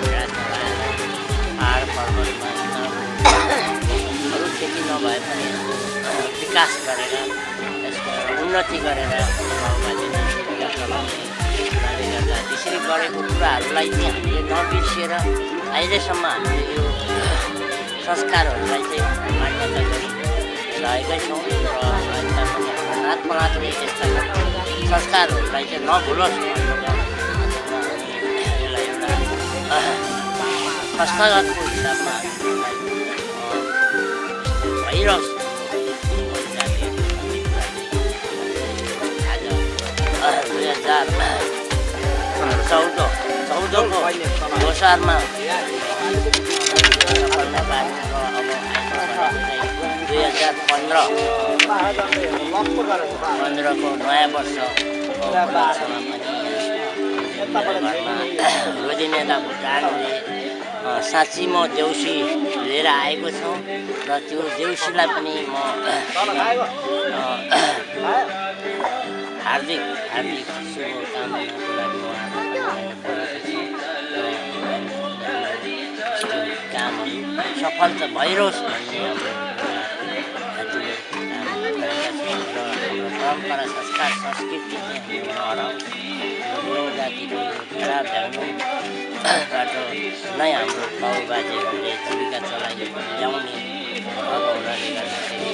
पहाड पर्वतमा अरू खेती नभए पनि विकास गरेर यसको उन्नति गरेर माओवादीले जीविका चलाउने हुनाले गर्दा त्यसरी गरेको कुराहरूलाई चाहिँ हामीले नबिर्सिएर अहिलेसम्म हामीले यो संस्कारहरूलाई चाहिँ मान्यता गरिरहेकै छौँ र अहिले पनि हाम्रो नातपनातले यस्ता संस्कारहरूलाई चाहिँ नभुलोस् यसलाई एउटा संस्थागतको हिसाबमा भइरहोस्। आज 2014को लोसारमा सफलता पाएको अब 2015को नयाँ वर्षको उपलक्ष्यमा पनि रोजी नेता भुटानले साँच्ची म देउसी लिएर आएको छौँ र त्यो देउसीलाई पनि म हार्दिक शुभकामनाको लागि कामहरू सफल त भइरहोस् भन्ने परम्परा संस्कार संस्कृति चाहिँ हामीले नहराउँछ। यो जातिको फेरा भ्याउनुबाट नै हाम्रो बाबुबाजेहरूले जीविका चलाइ ल्याउने भएको हुनाले गर्दाखेरि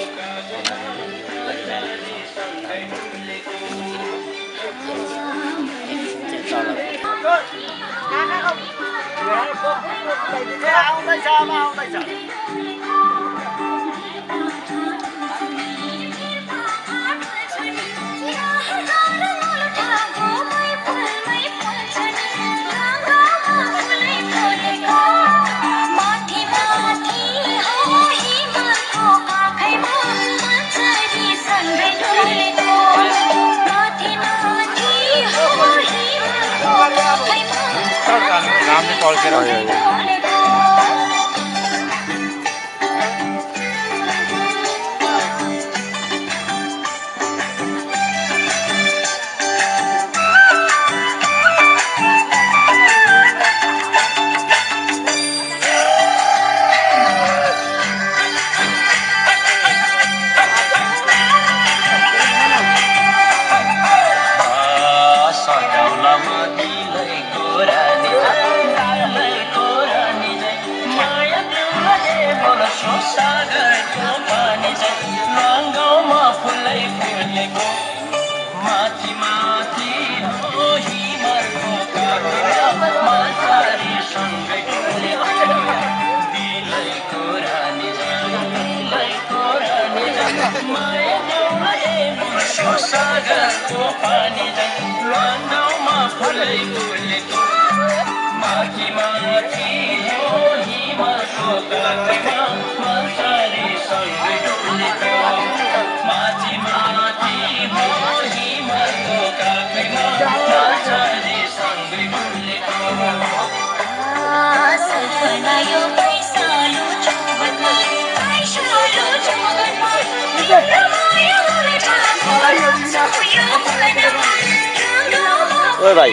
ओए भाई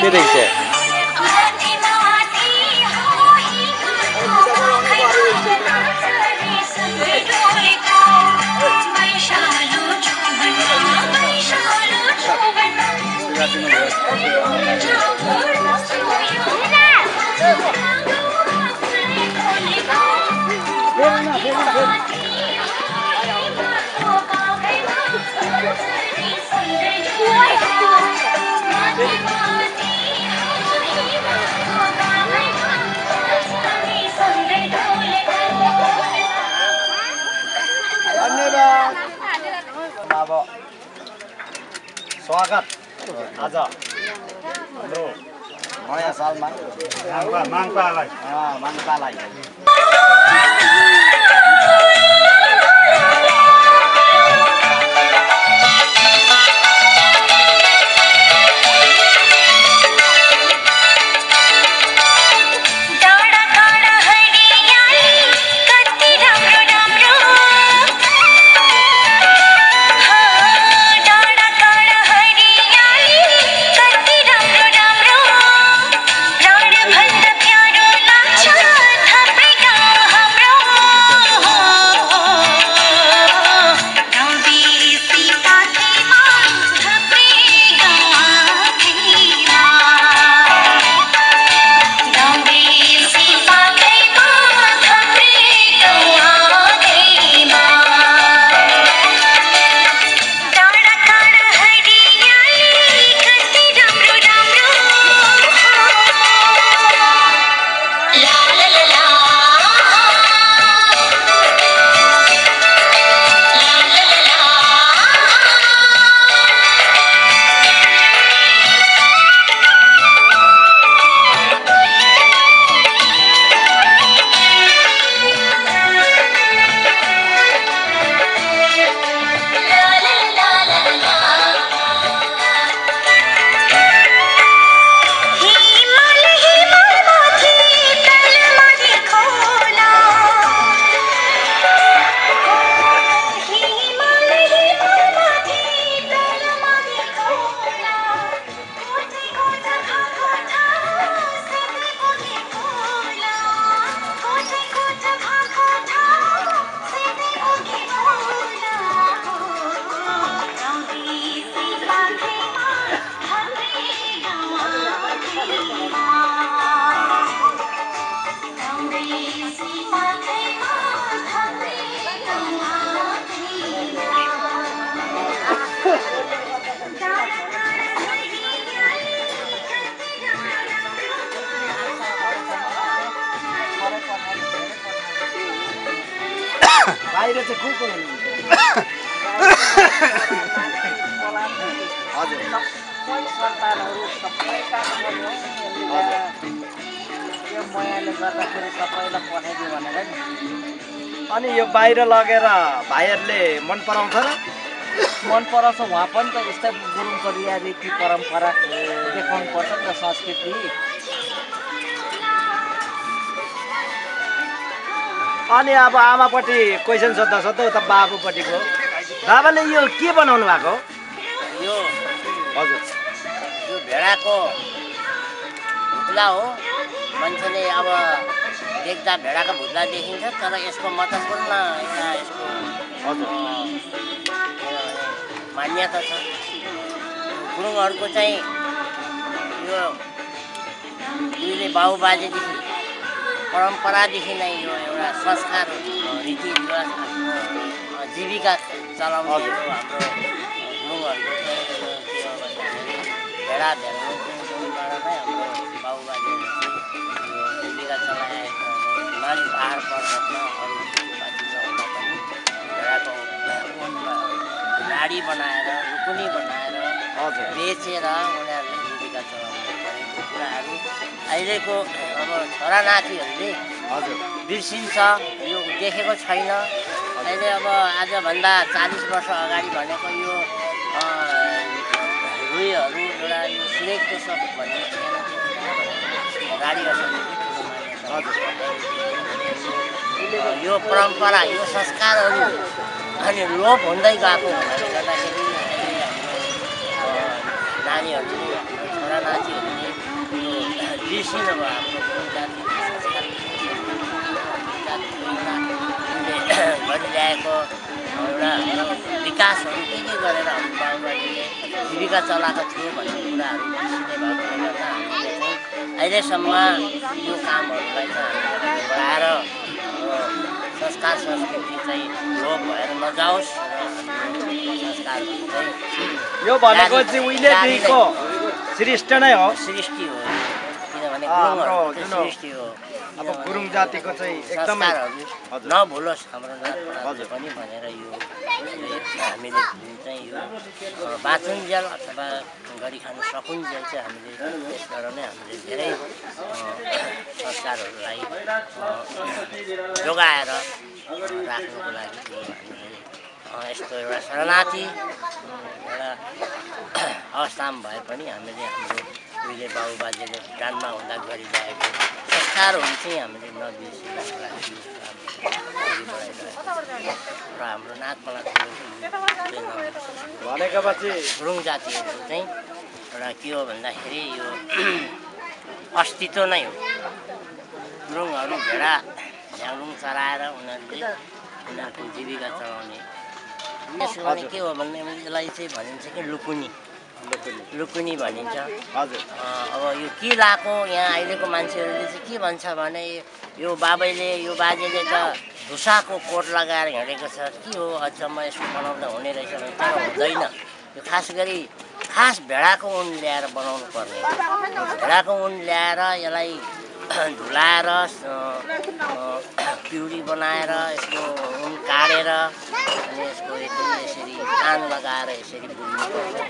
के देखছে अब स्वागत आज हाम्रो नयाँ सालमा माङ्पालाई प्यार बाहिर चाहिँ को हुनुहुन्छ हजुर सबै सन्तानहरू सबैका यो मायाले गर्दाखेरि सबैलाई पठाइदियो भनेर नि अनि यो बाहिर लगेर भाइहरूले मन पराउँछ र मन पराउँछ उहाँ पनि त यस्तै गुरुङको रीति परम्परा देखाउनु पर्छ नि त संस्कृति अनि अब आमापट्टि क्वेसन सोद्धा सोद्धा उता बाबुपट्टिको बाबाले यो के बनाउनु भएको यो हजुर यो भेडाको भुत्ला हो मान्छेले अब देख्दा भेडाको भुत्ला देखिन्छ तर यसको महत्त्वपूर्ण एउटा यसको मान्यता छ गुरुङहरूको चाहिँ यो उहिले बाबुबाजेदेखि परम्परादेखि नै यो एउटा संस्कार रीतिरिवाज आफ्नो जीविका चलाउने हाम्रो गुरुङहरूको चाहिँ के हो भन्दाखेरि भेडा भेडाबाट नै हाम्रो बाबुबाजेहरू यो जीविका चलाएको हिमाली पाहाड पर्वतमा अरू जातिमा हुँदा पनि भेडाको गाडी बनाएर रुकुनी बनाएर बेचेर उनीहरूले जीविका चलाउने गरेको कुराहरू अहिलेको अब छोरा नातिहरूले बिर्सिन्छ यो देखेको छैन अहिले अब आजभन्दा 40 वर्ष अगाडि भनेको यो रुईहरू एउटा यो सिलेक्टको सब भन्ने गाडी यो परम्परा यो संस्कारहरू अनि लोप हुँदै गएको हुनाले गर्दाखेरि हाम्रो नानीहरूले छोरा नातिहरूले यो बिर्सिनु भयो हाम्रो जाति गरिरहेको एउटा विकासहरू के गरेर हाम्रो बाबुबाजेले जीविका चलाएको थियो भन्ने कुराहरू बिर्सिने भएकोले गर्दा हामीले चाहिँ अहिलेसम्म यो कामहरूलाई चाहिँ हामीले बढाएर संस्कार संस्कृति चाहिँ लोप भएर नजाओस् र संस्कारहरू चाहिँ यो भनेको चाहिँ उहिलेदेखिको सृष्टि नै हो सृष्टि हो किनभने गुरुङहरूको सृष्टि हो अब गुरुङ जातिको चाहिँ एकदमै नभुलोस् हाम्रो नाचले पनि भनेर यो हामीले चाहिँ यो बाँचुन्जेल अथवा गरी खान सकुन्जेल चाहिँ हामीले यसबाट नै हामीले धेरै संस्कारहरूलाई जोगाएर राख्नुको लागि हामीले यस्तो एउटा शरणार्थी एउटा अवस्थामा भए पनि हामीले हाम्रो उहिले बाबुबाजेले भुटानमा हुँदा गरिरहेको संस्कारहरू चाहिँ हामीले नबिर्सिनको लागि र हाम्रो नाचपलाको भनेको पछि गुरुङ जातिहरू चाहिँ एउटा के हो भन्दाखेरि यो अस्तित्व नै हो गुरुङहरू भेडा झ्याङलुङ चलाएर उनीहरूको जीविका चलाउने यसो भने के हो भने यसलाई चाहिँ भनिन्छ कि लुकुनी भनिन्छ हजुर अब यो के लाएको यहाँ अहिलेको मान्छेहरूले चाहिँ के भन्छ भने यो बाबैले यो बाजेले त धुसाको कोट लगाएर हिँडेको छ के हो अचम्म यसको बनाउँदा हुने रहेछ भने तर हुँदैन यो खास गरी भेडाको ऊन ल्याएर बनाउनु पर्ने भेडाको ऊन ल्याएर यसलाई धुलाएर पिउरी बनाएर यसको ऊन काटेर अनि यसको यसरी कान लगाएर यसरी बुन्नुपर्छ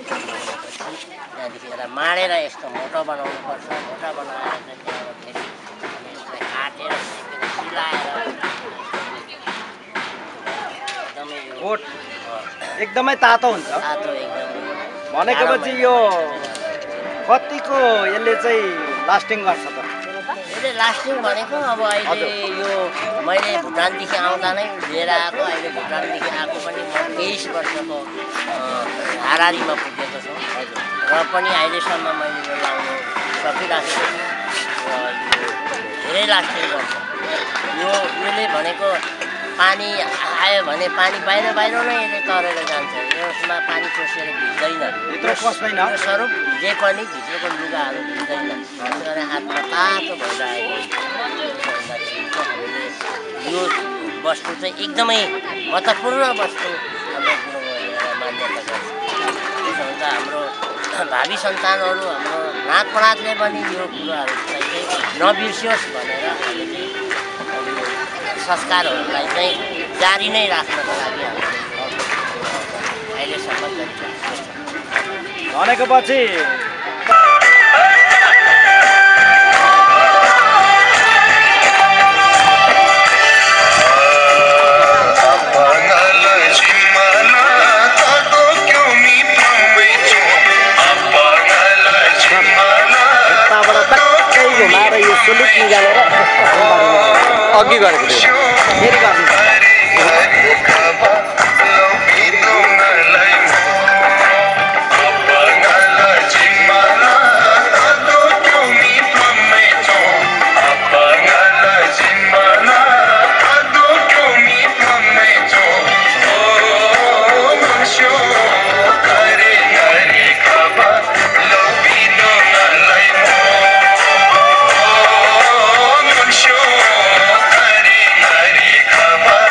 त्यहाँदेखि यसलाई माडेर यस्तो मोटो बनाउनुपर्छ मोटा बनाएर चाहिँ त्यहाँबाट फेरि यसलाई काटेर सिलाएर एकदमै यो एकदमै तातो हुन्छ तातो एकदमै भनेको पछि यो कतिको यसले चाहिँ लास्टिङ गर्छ त यसले लास्टिङ भनेको अब अहिले यो मैले भुटानदेखि आउँदा नै लिएर आएको अहिले भुटानदेखि आएको पनि म 23 वर्षको हारारीमा पुगेको छु र पनि अहिलेसम्म मैले यो लाउनु सकिरहेको छु र यो धेरै लास्टिङ गर्छ यसले भनेको पानी आयो भने पानी बाहिर नै यसले तरेर जान्छ यसमा पानी पसेर भिज्दैन यो स्वरूप भिजे पनि भित्रको लुगाहरू भिज्दैन त्यसरी हातमा तातो भइरहेको हामीले यो वस्तु चाहिँ एकदमै महत्त्वपूर्ण वस्तु हाम्रो गुरुङहरूले मान्यता गर्छ त्यसो हुन्छ हाम्रो भावी सन्तानहरू हाम्रो नाकपडातले पनि यो कुराहरूलाई चाहिँ नबिर्सियोस् भनेर हामीले संस्कारहरूलाई चाहिँ जारी नै राख्नको लागि अहिलेसम्म गरिरहेको छ। भनेको पछि घुमाएर यो सुलुक निकालेर अघि गरेको थियो फेरि गर्नु Come on.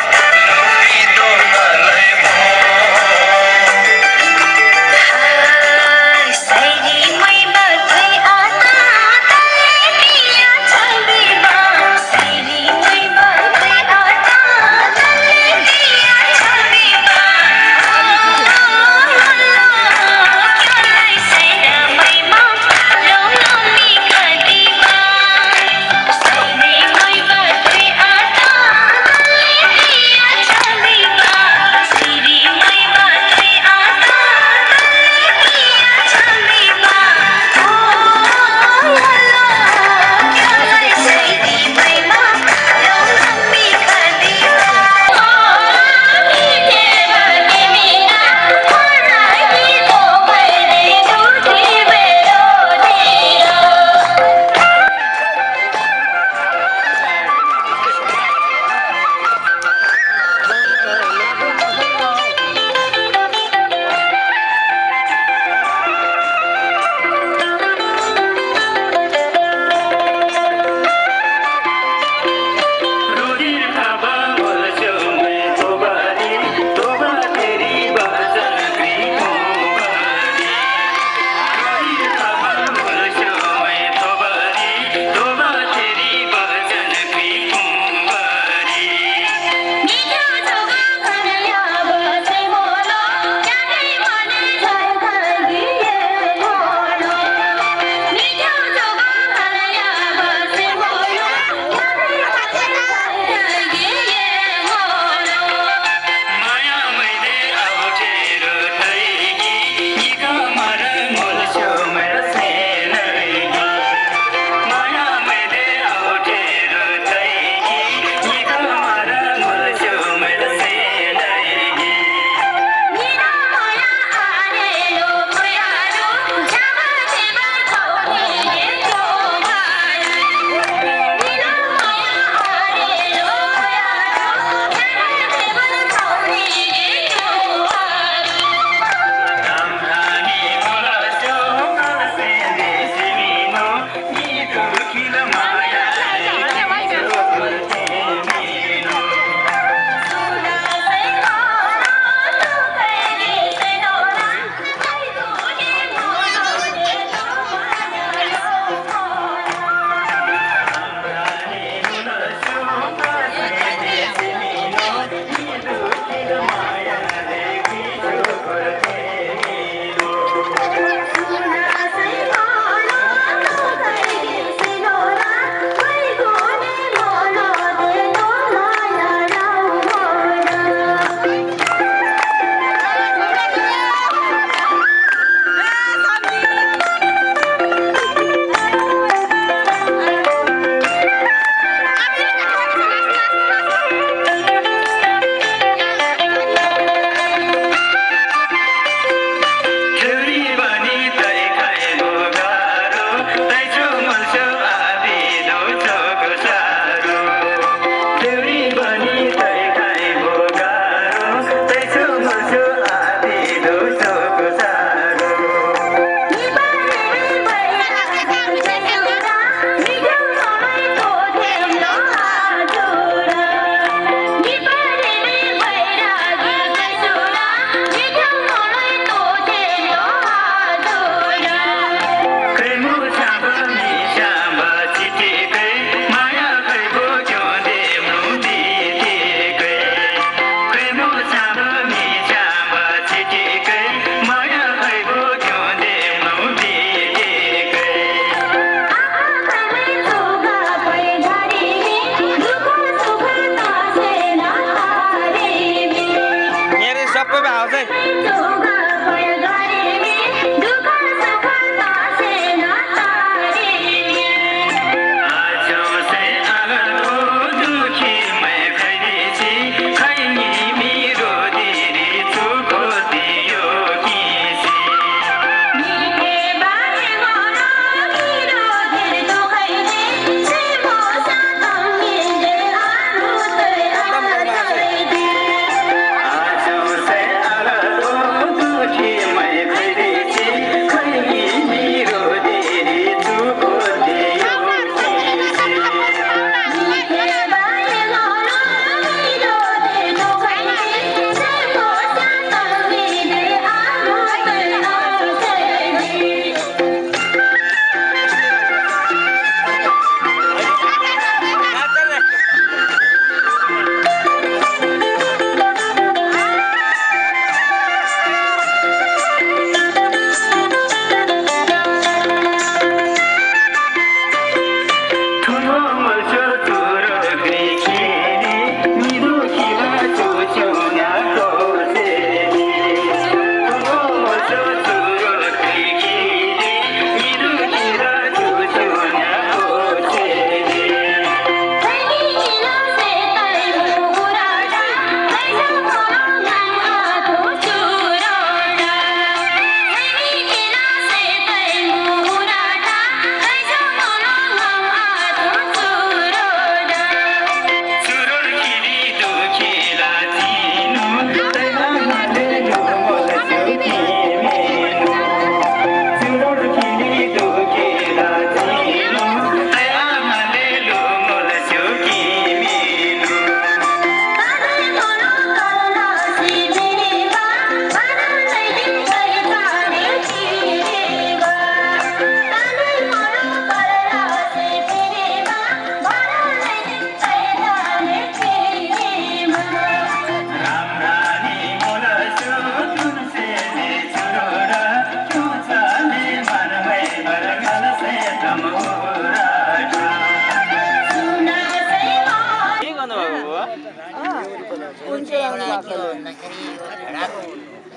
के गर्नुभएको बुवा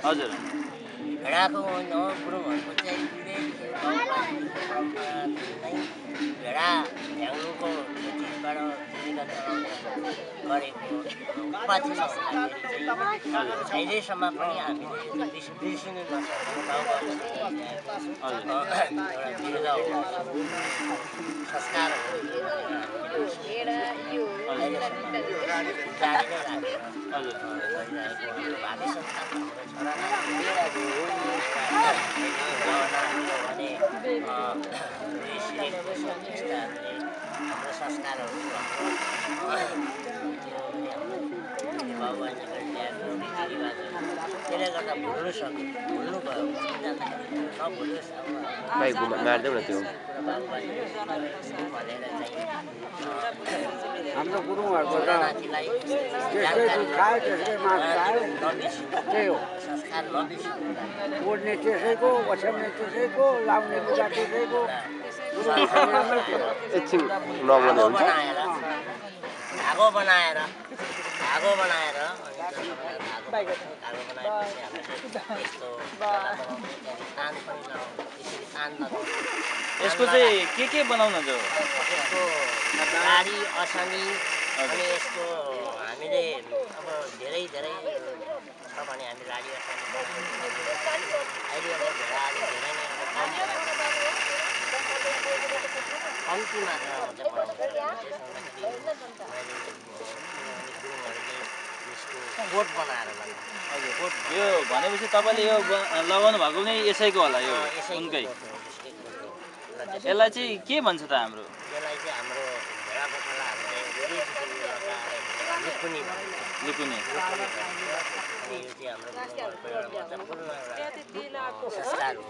हजुर भेडाको ऊन हो गुरुङहरूको चाहिँ भेडा ढ्याङ्ग्रोको चिजबाट जीविका चलाउने गरेको उपाधि छ अहिलेसम्म पनि हामीले बिर्सिनु नसक्ने एउटा बिरुवा हो संस्कार हो अहिलेसम्म जारी नै राखेर गरिरहेको भावी संस्कार भने हाम्रो संस्कारहरू बाबुआजीले ल्याएको रीतिरिवाजहरू त्यसले गर्दा भुल्नु सक्यो भुल्नु भयो नभुलोस् मारिदेऊ न त्यो भनेर चाहिँ हाम्रो गुरुङहरूको नातिलाई त्यही हो संस्कार नबिर्सिनु ओढ्ने त्यसैको ओछ्याउने त्यसैको लाउने लुगा त्यसैको एकछिन नबोल्ने हुन्छ धागो बनाएर धागो बनाएर यस्तो तान पनि यसरी तान यसको चाहिँ के बनाउनुहुन्छ यसको गाडी असनी अनि यसको हामीले अब धेरै छ भने हामी गाडी असनी अहिले अब भेडाहरू धेरै नै कम्ती मात्रामा मात्रै कोट बनाएर हजुर कोट यो भनेपछि तपाईँले यो लगाउनु भएको नै यसैको होला यो उनकै यसलाई चाहिँ के भन्छ त हाम्रो यसलाई चाहिँ हाम्रो भेडा बखलाहरूले लुकुनी भन्छ लुकुनी अनि यो चाहिँ हाम्रो महत्त्वपूर्ण एउटा संस्कार हो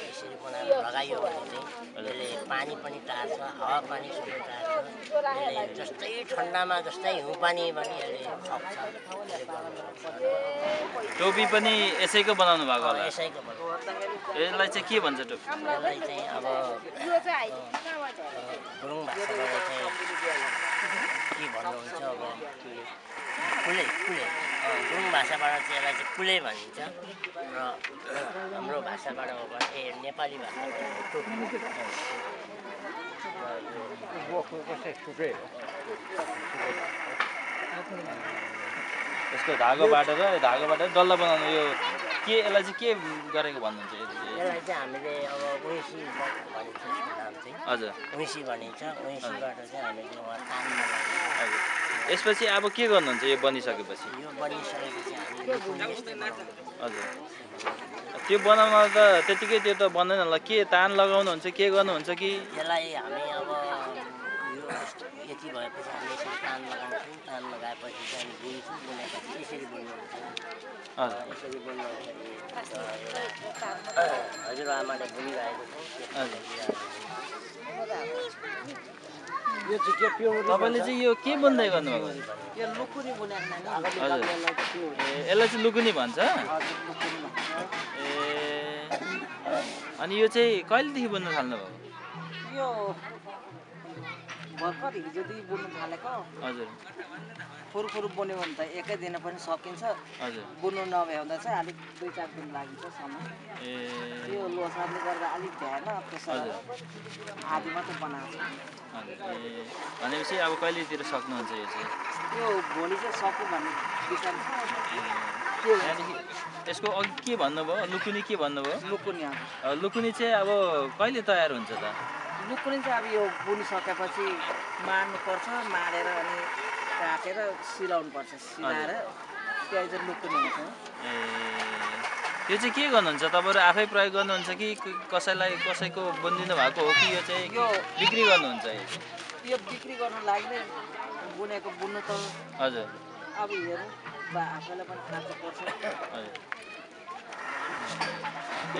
यसरी बनाएर लगाइयो भने चाहिँ यसले पानी पनि टार्छ हावा पानी सबै टार्छ यसले जस्तै ठन्डामा जस्तै हिउँ पानी पनि यसले सक्छ टोपी पनि यसैको बनाउनु भएको होला यसैको यसलाई चाहिँ के भन्छ टोपी यसलाई चाहिँ अब गुरुङ भाषाबाट चाहिँ के भन्नुहुन्छ अब कुले गुरुङ भाषाबाट चाहिँ यसलाई चाहिँ कुले भनिन्छ र हाम्रो भाषाबाट हो भने नेपाली भाषाबाट टोपी यसको धागोबाट डल्ला बनाउनु यो के यसलाई चाहिँ के गरेको भन्नुहुन्छ यसलाई चाहिँ हामीले अब उइसी भनिन्छ यसको नाम चाहिँ हजुर उइसी भनिन्छ उइसीबाट चाहिँ हामीले उहाँ कानमा हजुर यसपछि अब के गर्नुहुन्छ यो बनिसकेपछि यो बनिसकेपछि हामीले यस्तै बनाउँछौँ हजुर त्यो बनाउन त त्यतिकै त्यो त बन्दैन होला के तान लगाउनुहुन्छ के गर्नुहुन्छ कि यसलाई हामी अब यो यति भएपछि हामी यसरी तान लगाउँछौँ तान लगाएपछि चाहिँ हामी बुन्छौँ बुनेपछि यसरी बुन्नुहुन्छ हजुर यसरी बुन्दाखेरि हजुरआमाले बुनिरहेको छौँ तपाईँले चाहिँ यो के बुन्दै गर्नुभएको यो लुकुनी बुनेको नानी हजुर यसलाई चाहिँ लुकुनी भन्छ ए अनि यो चाहिँ कहिलेदेखि बुन्न थाल्नुभएको यो भर्खर हिजोदेखि बुन्नु थालेको हजुर फुरफुर बुन्यो भने त एकै दिन पनि सकिन्छ हजुर बुन्नु नभ्याउँदा चाहिँ अलिक 2-4 दिन लाग्छ समय ए यो लोसारले गर्दा अलिक भएन त्यसरी आधी मात्रै बनाएको भनेपछि अब कहिलेतिर सक्नुहुन्छ यो चाहिँ यो भोलि चाहिँ सक्यो भन्ने विचार छ त्यहाँदेखि यसको अघि के भन्नुभयो लुकुनी के भन्नुभयो लुकुनी लुकुनी चाहिँ अब कहिले तयार हुन्छ त लुकुनी चाहिँ अब यो बुनिसकेपछि मार्नुपर्छ मारेर अनि काटेर सिलाउनु पर्छ सिलाएर त्यही चाहिँ लुकुनी हुन्छ ए यो चाहिँ के गर्नुहुन्छ तपाईँहरू आफै प्रयोग गर्नुहुन्छ कि कसैको बुनिदिनु भएको हो कि यो चाहिँ बिक्री गर्नुहुन्छ यो बिक्री गर्नु लागि नै बुनेको बुन्नु त हजुर अब हेरौँ आफैलाई पनि खानु पर्छ हजुर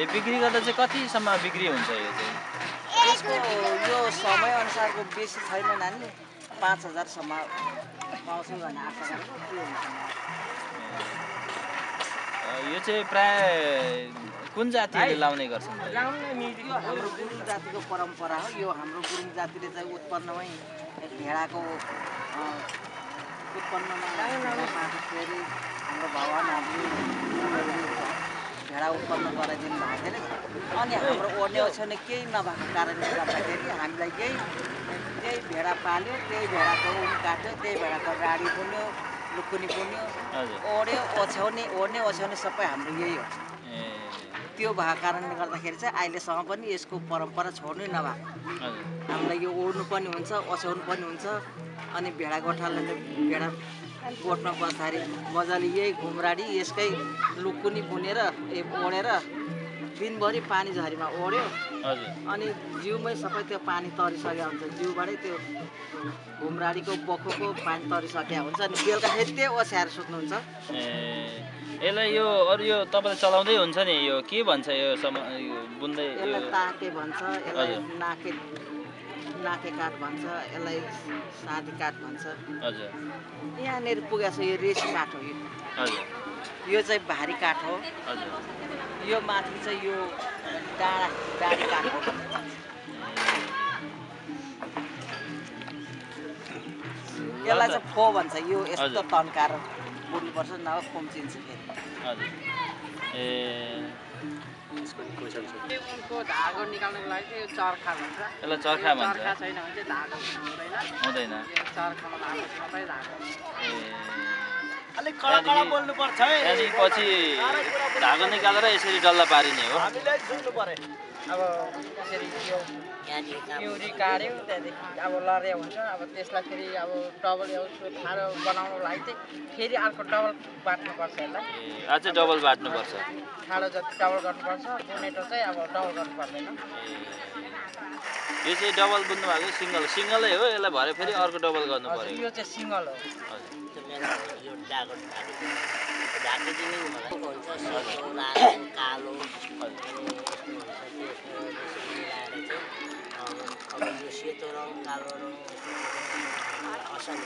ए बिक्री गर्दा चाहिँ कतिसम्म बिक्री हुन्छ यो चाहिँ यसको यो समयअनुसारको बेसी छैन नानी 5000सम्म पाउँछौँ भन्ने आशा गरेको के हुन्छ यो चाहिँ प्राय कुन जातिले लाउने गर्छन् त? यो हाम्रो गुरुङ जातिको परम्परा हो। यो हाम्रो गुरुङ जातिले चाहिँ उत्पन्नमै भेडाको उत्पन्नमा पार्दाखेरि हाम्रो भगवान्हरूले भेडा उत्पन्न गराइदिनु भएको थियो अरे। अनि हाम्रो ओर्ने ओछ्याउने केही नभएको कारणले गर्दाखेरि हामीलाई त्यही भेडा पाल्यो, त्यही भेडाको ऊन काट्यो, त्यही भेडाको गाडी पुन्यो, लुकुनी पुन्यो, ओर्ने ओछ्याउने सबै हाम्रो यही हो। त्यो भएको कारणले गर्दाखेरि चाहिँ अहिलेसम्म पनि यसको परम्परा छोड्नै नभएको। हामीलाई यो ओड्नु पनि हुन्छ, ओछ्याउनु पनि हुन्छ। अनि भेडा गोठालाले भेडा गोठमा बस्दाखेरि मजाले यही घुमराडी यसकै लुकुनी बुनेर ओढेर दिनभरि पानी झरीमा ओढ्यो। अनि जिउमै सबै त्यो पानी तरिसकेको हुन्छ, जिउबाटै त्यो घुमराडीको बखोको पानी तरिसकेको हुन्छ। अनि बेलुका फेरि त्यही ओछ्याएर सुत्नुहुन्छ। यसलाई यो अरू यो तपाईँले चलाउँदै हुन्छ नि, यो के भन्छ यो बुन्दै? यसलाई ताके भन्छ, यसलाई नाके काठ भन्छ, यसलाई सादी काठ भन्छ। हजुर यहाँनिर पुगेको छ यो रेसी काठ हो। हजुर यो चाहिँ भारी काठ हो। हजुर यो माथि चाहिँ यो डाँडी काठ हो। यसलाई चाहिँ फो भन्छ। यो यस्तो तन्काएर बुन्नुपर्छ, नभए खुम्चिन्छ फेरि। हजुर उनको धागो निकाल्नको लागि चाहिँ यो चर्खा भन्छ। यसलाई चर्खा भन्छ। चर्खा छैन भने चाहिँ धागो हुँदैन। यो चर्खामा धागो मात्रै धागो। अलिक कडा कडा बोल्नुपर्छ है। त्यहाँदेखि पछि धागो निकालेर यसरी डल्ला पारिने हो। हामीलाई सुन्नु पर्यो। अब यसरी यो पिउरी काट्यो, त्यहाँदेखि अब लर्या हुन्छ। अब त्यसलाई फेरि अब डबल खारो बनाउनुको लागि चाहिँ फेरि अर्को डबल बाट्नुपर्छ यसलाई। अझै डबल बाट्नुपर्छ। खाडो जति डबल गर्नुपर्छ, बुनेटो चाहिँ अब डबल गर्नु पर्दैन। यो चाहिँ डबल बुन्नु भएको सिङ्गलै हो। यसलाई भरे फेरि अर्को डबल गर्नु पर्यो। यो चाहिँ सिङ्गल हो। यो डागो ढाके जिनिस हुन्छ, सेतो, लाल, कालो अब यो सेतो रङ, कालो रङ, असानी